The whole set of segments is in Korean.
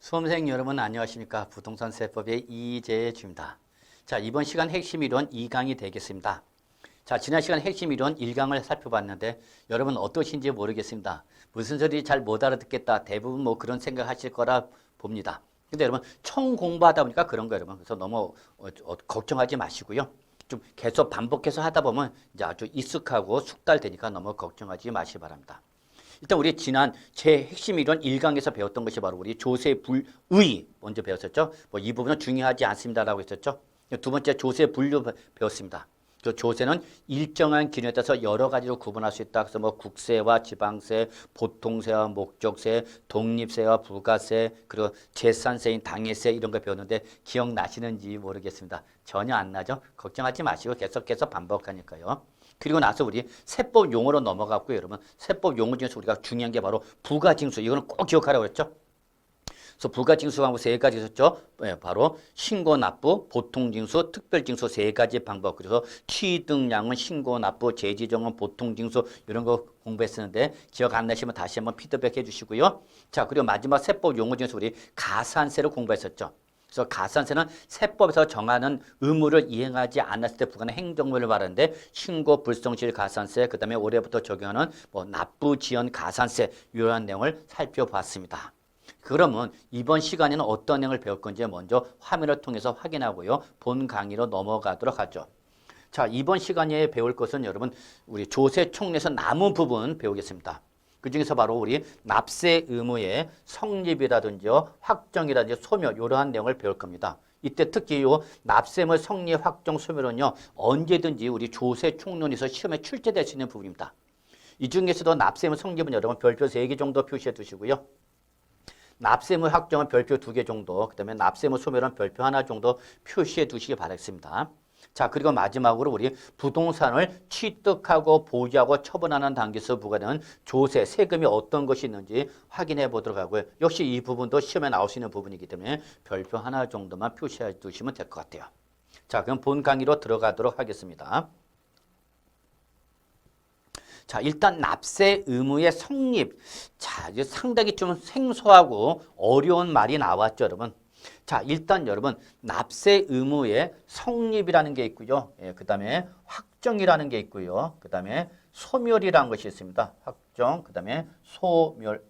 수험생 여러분 안녕하십니까? 부동산 세법의 이재주입니다. 자, 이번 시간 핵심 이론 2강이 되겠습니다. 자, 지난 시간 핵심 이론 1강을 살펴봤는데 여러분 어떠신지 모르겠습니다. 무슨 소리 잘 못 알아듣겠다. 대부분 뭐 그런 생각하실 거라 봅니다. 근데 여러분 총 공부하다 보니까 그런 거예요, 여러분. 그래서 너무 걱정하지 마시고요. 좀 계속 반복해서 하다 보면 이제 아주 익숙하고 숙달되니까 너무 걱정하지 마시기 바랍니다. 일단 우리 지난 제 핵심 이론 1강에서 배웠던 것이 바로 우리 조세 불의 먼저 배웠었죠. 뭐 이 부분은 중요하지 않습니다라고 했었죠. 두 번째 조세 분류 배웠습니다. 그 조세는 일정한 기준에 따라서 여러 가지로 구분할 수 있다. 그래서 뭐 국세와 지방세, 보통세와 목적세, 독립세와 부가세, 그리고 재산세인 당해세 이런 거 배웠는데 기억나시는지 모르겠습니다. 전혀 안 나죠? 걱정하지 마시고 계속해서 반복하니까요. 그리고 나서 우리 세법 용어로 넘어갔고요, 여러분. 세법 용어 중에서 우리가 중요한 게 바로 부가징수. 이거는 꼭 기억하라고 했죠. 그래서 부가징수 방법 세 가지 있었죠. 네, 바로 신고납부, 보통징수, 특별징수 세 가지 방법. 그래서 취득량은 신고납부, 재지정은 보통징수 이런 거 공부했었는데 기억 안 나시면 다시 한번 피드백 해주시고요. 자, 그리고 마지막 세법 용어 중에서 우리 가산세를 공부했었죠. 그래서 가산세는 세법에서 정하는 의무를 이행하지 않았을 때 부과하는 행정물을 말하는데 신고 불성실 가산세, 그 다음에 올해부터 적용하는 뭐 납부 지연 가산세 이러한 내용을 살펴봤습니다. 그러면 이번 시간에는 어떤 내용을 배울 건지 먼저 화면을 통해서 확인하고요. 본 강의로 넘어가도록 하죠. 자, 이번 시간에 배울 것은 여러분 우리 조세 총례에서 남은 부분 배우겠습니다. 그 중에서 바로 우리 납세 의무의 성립이라든지요, 확정이라든지 소멸 이러한 내용을 배울 겁니다. 이때 특히 요 납세 의무 성립, 확정, 소멸은요 언제든지 우리 조세 총론에서 시험에 출제될 수 있는 부분입니다. 이 중에서도 납세 의무 성립은 여러분 별표 3개 정도 표시해 두시고요. 납세 의무 확정은 별표 2개 정도, 그 다음에 납세 의무 소멸은 별표 1 정도 표시해 두시기 바라겠습니다. 자, 그리고 마지막으로 우리 부동산을 취득하고 보유하고 처분하는 단계에서 부과되는 조세, 세금이 어떤 것이 있는지 확인해 보도록 하고요. 역시 이 부분도 시험에 나올 수 있는 부분이기 때문에 별표 1 정도만 표시해 두시면 될 것 같아요. 자, 그럼 본 강의로 들어가도록 하겠습니다. 자, 일단 납세 의무의 성립. 자, 이제 상당히 좀 생소하고 어려운 말이 나왔죠, 여러분. 자, 일단 여러분 납세 의무의 성립이라는 게 있고요. 예, 그 다음에 확정이라는 게 있고요. 그 다음에 소멸이라는 것이 있습니다. 확정, 그 다음에 소멸.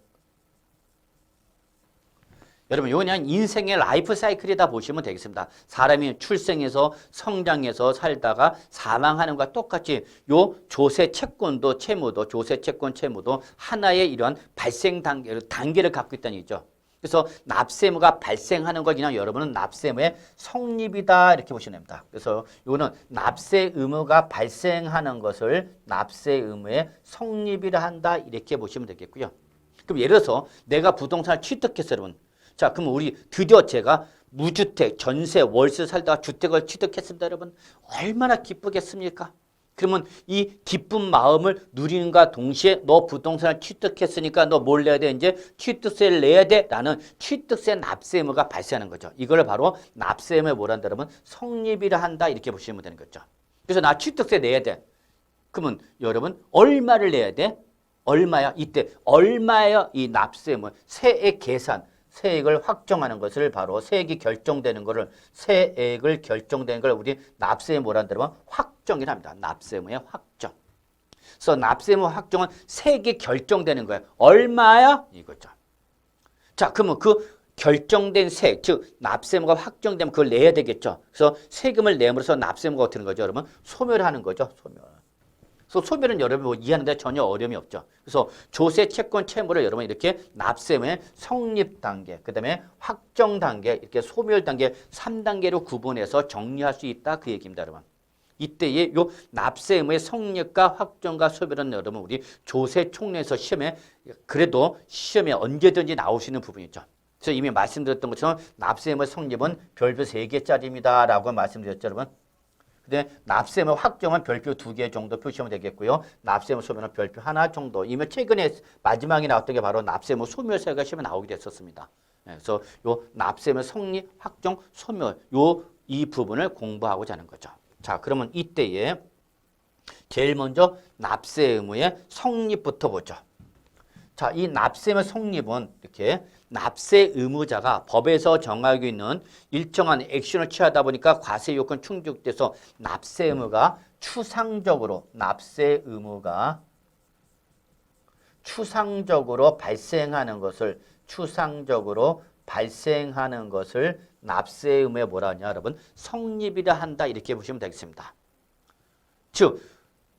여러분 이거 그냥 인생의 라이프 사이클이다 보시면 되겠습니다. 사람이 출생해서 성장해서 살다가 사망하는 것과 똑같이 요 조세 채권도 채무도 조세 채권 채무도 하나의 이러한 발생 단계를 갖고 있다는 얘기죠. 그래서 납세의무가 발생하는 걸 그냥 여러분은 납세의무의 성립이다 이렇게 보시면 됩니다. 그래서 이거는 납세 의무가 발생하는 것을 납세 의무의 성립이라 한다 이렇게 보시면 되겠고요. 그럼 예를 들어서 내가 부동산을 취득했어요, 여러분. 자, 그럼 우리 드디어 제가 무주택, 전세, 월세 살다가 주택을 취득했습니다, 여러분. 얼마나 기쁘겠습니까? 그러면 이 기쁜 마음을 누리는가 동시에 너 부동산을 취득했으니까 너 뭘 내야 돼? 이제 취득세를 내야 돼? 라는 취득세 납세 의무가 발생하는 거죠. 이걸 바로 납세 의무에 뭐라 한다 그러면 성립이라 한다 이렇게 보시면 되는 거죠. 그래서 나 취득세 내야 돼. 그러면 여러분 얼마를 내야 돼? 얼마야? 이때 얼마야? 이 납세 의무, 세액 계산. 세액을 확정하는 것을 바로 세액이 결정되는 것을 세액을 결정되는 걸 우리 납세에 뭐라 한다면 확정이라 합니다. 납세 의무의 확정. 그래서 납세 의무 확정은 세액이 결정되는 거예요. 얼마야? 이거죠. 자, 그러면 그 결정된 세액, 즉 납세 의무가 확정되면 그걸 내야 되겠죠. 그래서 세금을 내므로써 납세 의무가 어떻게 되는 거죠, 여러분? 소멸하는 거죠, 소멸. 그래서 소멸은 여러분 뭐 이해하는데 전혀 어려움이 없죠. 그래서 조세 채권 채무를 여러분 이렇게 납세 의무의 성립 단계, 그 다음에 확정 단계, 이렇게 소멸 단계 3단계로 구분해서 정리할 수 있다 그 얘기입니다, 여러분. 이때의 요 납세 의무의 성립과 확정과 소멸은 여러분 우리 조세 총례에서 시험에 그래도 시험에 언제든지 나올 수 있는 부분이죠. 그래서 이미 말씀드렸던 것처럼 납세 의무의 성립은 별표 3개짜리입니다 라고 말씀드렸죠, 여러분. 근데 납세 의무 확정은 별표 2개 정도 표시하면 되겠고요. 납세 의무 소멸은 별표 1 정도. 이미 최근에 마지막에 나왔던 게 바로 납세 의무 소멸세가 시험에 나오게 됐었습니다. 그래서 요 납세 의무 성립, 확정, 소멸 이 부분을 공부하고자 하는 거죠. 자, 그러면 이때에 제일 먼저 납세 의무의 성립부터 보죠. 자, 이 납세 의무 성립은 이렇게 납세 의무자가 법에서 정하고 있는 일정한 액션을 취하다 보니까 과세 요건 충족돼서 납세 의무가 추상적으로 발생하는 것을 납세 의무에 뭐라 하냐 여러분 성립이라 한다 이렇게 보시면 되겠습니다. 즉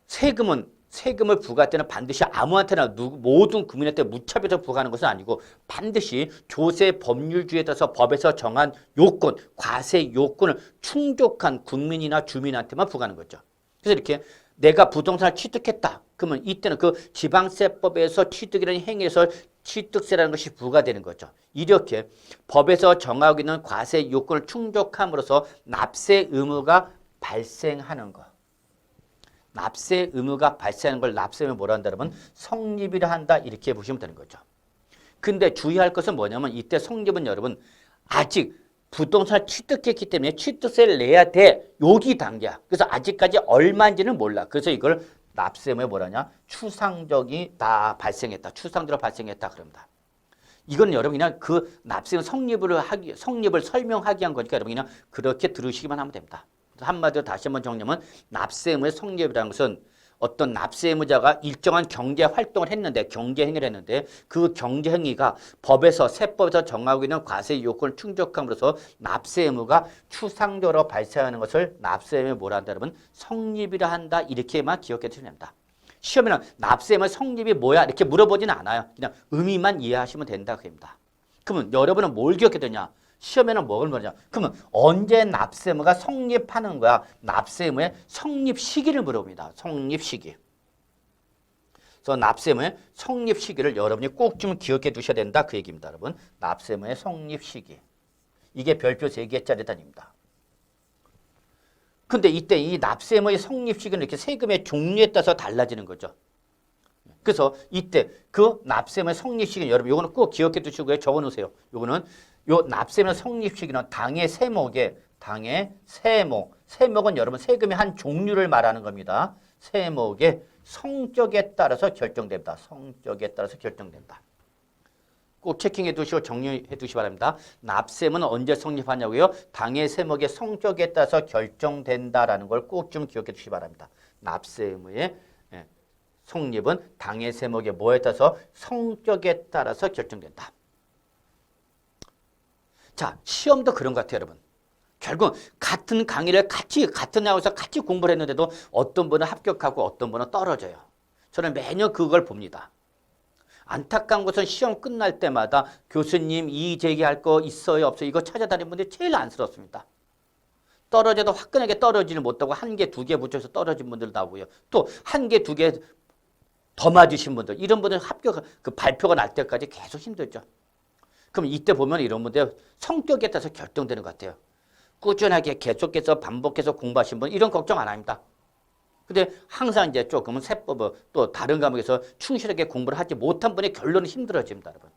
세금을 부과할 때는 반드시 아무한테나 모든 국민한테 무차별적으로 부과하는 것은 아니고 반드시 조세 법률주의에 따라서 법에서 정한 요건, 과세 요건을 충족한 국민이나 주민한테만 부과하는 거죠. 그래서 이렇게 내가 부동산을 취득했다. 그러면 이때는 그 지방세법에서 취득이라는 행위에서 취득세라는 것이 부과되는 거죠. 이렇게 법에서 정하고 있는 과세 요건을 충족함으로써 납세 의무가 발생하는 것. 납세 의무가 발생하는 걸 납세 의무 뭐라 한다 그러면 성립이라 한다 이렇게 보시면 되는 거죠. 근데 주의할 것은 뭐냐면 이때 성립은 여러분 아직 부동산을 취득했기 때문에 취득세를 내야 돼. 여기 단계야. 그래서 아직까지 얼마인지는 몰라. 그래서 이걸 납세 의무에 뭐라냐? 추상적으로 발생했다 그럽니다. 이건 여러분 그냥 그 납세 의무 성립을 설명하기 위한 거니까 여러분 그냥 그렇게 들으시기만 하면 됩니다. 한마디로 다시 한번 정리하면 납세 의무의 성립이라는 것은 어떤 납세 의무자가 일정한 경제 활동을 했는데 경제 행위를 했는데 그 경제 행위가 세법에서 정하고 있는 과세 요건을 충족함으로써 납세 의무가 추상적으로 발생하는 것을 납세 의무에 뭐라 한다 여러분 성립이라 한다 이렇게만 기억해 주시면 됩니다. 시험에는 납세 의무의 성립이 뭐야 이렇게 물어보지는 않아요. 그냥 의미만 이해하시면 된다 그럽니다. 그러면 여러분은 뭘 기억해야 되냐? 시험에는 뭘 물어보냐? 그러면 언제 납세 의무가 성립하는 거야? 납세 의무의 성립 시기를 물어봅니다. 성립 시기. 그래서 납세 의무의 성립 시기를 여러분이 꼭 좀 기억해 두셔야 된다 그 얘기입니다. 여러분. 납세 의무의 성립 시기. 이게 별표 3개짜리 단위입니다. 근데 이때 이 납세 의무의 성립 시기는 이렇게 세금의 종류에 따라서 달라지는 거죠. 그래서 이때 그 납세 의무의 성립 시기는 여러분 요거는 꼭 기억해 두시고요. 적어 놓으세요. 요거는 요 납세 의무 성립 시기는 당의 세목은 여러분 세금의 한 종류를 말하는 겁니다. 세목의 성격에 따라서 결정됩니다. 꼭 체킹해 두시고 정리해 두시기 바랍니다. 납세 의무는 언제 성립하냐고요? 당의 세목의 성격에 따라서 결정된다라는 걸 꼭 좀 기억해 두시기 바랍니다. 납세 의무의 성립은 당의 세목의 뭐에 따라서 성격에 따라서 결정된다. 자, 시험도 그런 것 같아요, 여러분. 결국 같은 강의를 같은 학원에서 같이 공부를 했는데도 어떤 분은 합격하고 어떤 분은 떨어져요. 저는 매년 그걸 봅니다. 안타까운 것은 시험 끝날 때마다 교수님 이의 제기할 거 있어요, 없어요? 이거 찾아다니는 분들이 제일 안쓰럽습니다. 떨어져도 화끈하게 떨어지를 못하고 1개, 2개 붙여서 떨어진 분들 나오고요. 또 1개, 2개 더 맞으신 분들, 이런 분들 그 발표가 날 때까지 계속 힘들죠. 그럼 이때 보면 이런 분들 성격에 따라서 결정되는 것 같아요. 꾸준하게 계속해서 반복해서 공부하신 분 이런 걱정 안 합니다. 근데 항상 이제 조금은 세법 또 다른 과목에서 충실하게 공부를 하지 못한 분의 결론은 힘들어집니다, 여러분.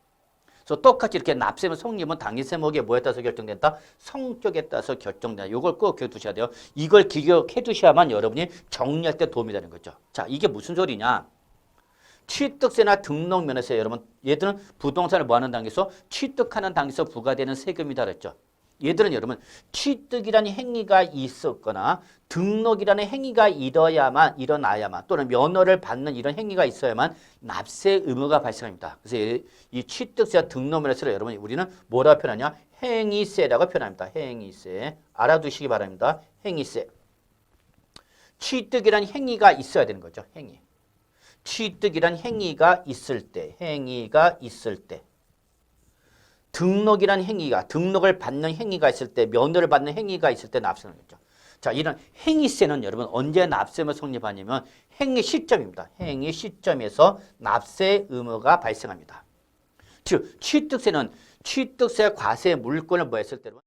그래서 똑같이 이렇게 납세의무 성립은 당의 세목에 뭐에 따라서 결정된다? 성격에 따라서 결정된다. 이걸 꼭 기억해 두셔야 돼요. 이걸 기억해 두셔야만 여러분이 정리할 때 도움이 되는 거죠. 자, 이게 무슨 소리냐? 취득세나 등록 면에서 여러분 얘들은 부동산을 뭐하는 단계에서 취득하는 단계에서 부과되는 세금이다 그랬죠. 얘들은 여러분 취득이라는 행위가 있었거나 등록이라는 행위가 일어나야만 또는 면허를 받는 이런 행위가 있어야만 납세 의무가 발생합니다. 그래서 이 취득세와 등록 면에서 여러분 우리는 뭐라고 표현하냐? 행위세라고 표현합니다. 행위세. 알아두시기 바랍니다. 행위세. 취득이라는 행위가 있어야 되는 거죠. 행위. 취득이란 행위가 있을 때, 등록을 받는 행위가 있을 때, 면허를 받는 행위가 있을 때 납세는 거죠. 자, 이런 행위세는 여러분 언제 납세의무 성립하냐면 행위 시점입니다. 행위 시점에서 납세 의무가 발생합니다. 즉, 취득세는 취득세 과세 물권을 뭐 했을 때로